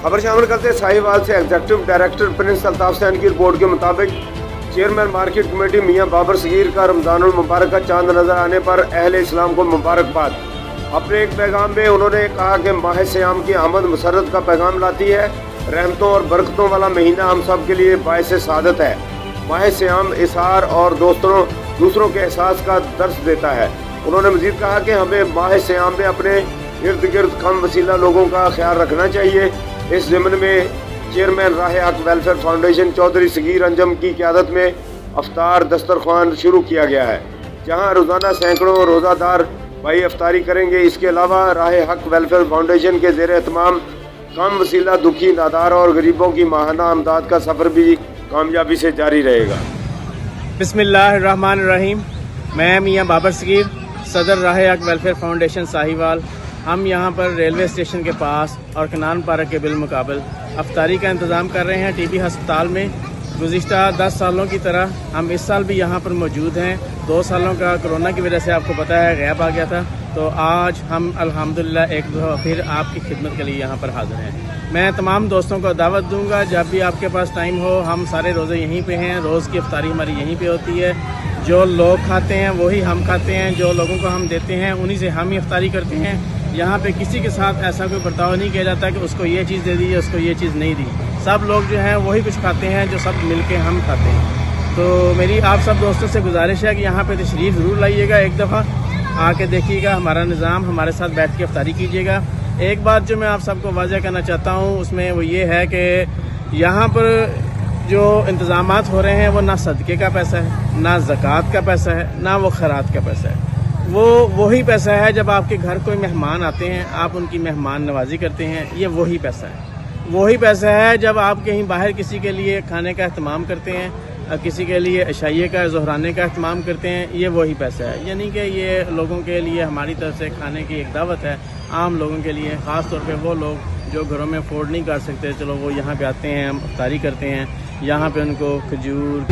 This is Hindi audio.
खबर शामिल करते साहिवाल से executive director Prince Altaf Hussain की रिपोर्ट के मुताबिक चेयरमैन मार्केट कमेटी मियां बाबर सगीर का रमजानुल मुबारक का चांद नजर आने पर अहले इस्लाम को मुबारकबाद। अपने एक पैगाम में उन्होंने कहा कि माह सियाम की आमद मसरत का पैगाम लाती है। रहमतों और बरकतों वाला महीना हम सब के लिए बायस सादत है। माह सियाम इसार और दूसरों के एहसास का दर्स देता है। उन्होंने मजीद कहा कि हमें माह सियाम में अपने इर्द गिर्द कम वसीला लोगों का ख्याल रखना चाहिए। इस ज़िम्न में चेयरमैन राह हक वेलफेयर फाउंडेशन चौधरी सगीर अंजम की क़यादत में अफ्तार दस्तरखान शुरू किया गया है, जहां रोज़ाना सैकड़ों रोज़ादार भाई अफ्तारी करेंगे। इसके अलावा राह हक वेलफेयर फाउंडेशन के ज़ेर एहतमाम कम वसीला दुखी नादार और गरीबों की माहाना अमदाद का सफ़र भी कामयाबी से जारी रहेगा। बिस्मिल्लाहिर्रहमानिर्रहीम। मैं मियां बाबर सगीर, सदर राह हक वेलफेयर फाउंडेशन साहिवाल। हम यहाँ पर रेलवे स्टेशन के पास और कनान पार्क के बिलमुकाबल अफ्तारी का इंतज़ाम कर रहे हैं टीबी अस्पताल में। गुज़िश्ता 10 सालों की तरह हम इस साल भी यहाँ पर मौजूद हैं। 2 सालों का कोरोना की वजह से आपको पता है गैप आ गया था, तो आज हम अल्हम्दुलिल्लाह एक दफ़ा फिर आपकी खिदमत के लिए यहाँ पर हाज़िर हैं। मैं तमाम दोस्तों को दावत दूँगा, जब भी आपके पास टाइम हो, हम सारे रोज़े यहीं पे हैं। रोज़ की अफ्तारी हमारी यहीं पे होती है। जो लोग खाते हैं वही हम खाते हैं, जो लोगों को हम देते हैं उन्हीं से हम ही अफ्तारी करते हैं। यहाँ पे किसी के साथ ऐसा कोई बर्ताव नहीं किया जाता कि उसको ये चीज़ दे दी, उसको ये चीज़ नहीं दी। सब लोग जो हैं वही कुछ खाते हैं जो सब मिल के हम खाते हैं। तो मेरी आप सब दोस्तों से गुजारिश है कि यहाँ पे तशरीफ़ ज़रूर लाइएगा, एक दफ़ा आके देखिएगा हमारा निज़ाम, हमारे साथ बैठ के अफ्तारी कीजिएगा। एक बात जो मैं आप सबको वाज़ह करना चाहता हूँ उसमें वो ये है कि यहाँ पर जो इंतज़ामात हो रहे हैं वो ना सदक़े का पैसा है, ना ज़कात का पैसा है, ना वो खैरात का पैसा है। वो वही पैसा है जब आपके घर कोई मेहमान आते हैं आप उनकी मेहमान नवाजी करते हैं, ये वही पैसा है। वही पैसा है जब आप कहीं बाहर किसी के लिए खाने का अहतमाम करते हैं, किसी के लिए अशाइये का ज़हराने का अहतमाम करते हैं, ये वही पैसा है। यानी कि ये लोगों के लिए हमारी तरफ से खाने की एक दावत है, आम लोगों के लिए। ख़ास तौर पे वो लोग जो घरों में अफोर्ड नहीं कर सकते, चलो वो यहाँ पे आते हैं, हम अफ्तारी करते हैं। यहाँ पे उनको खजूर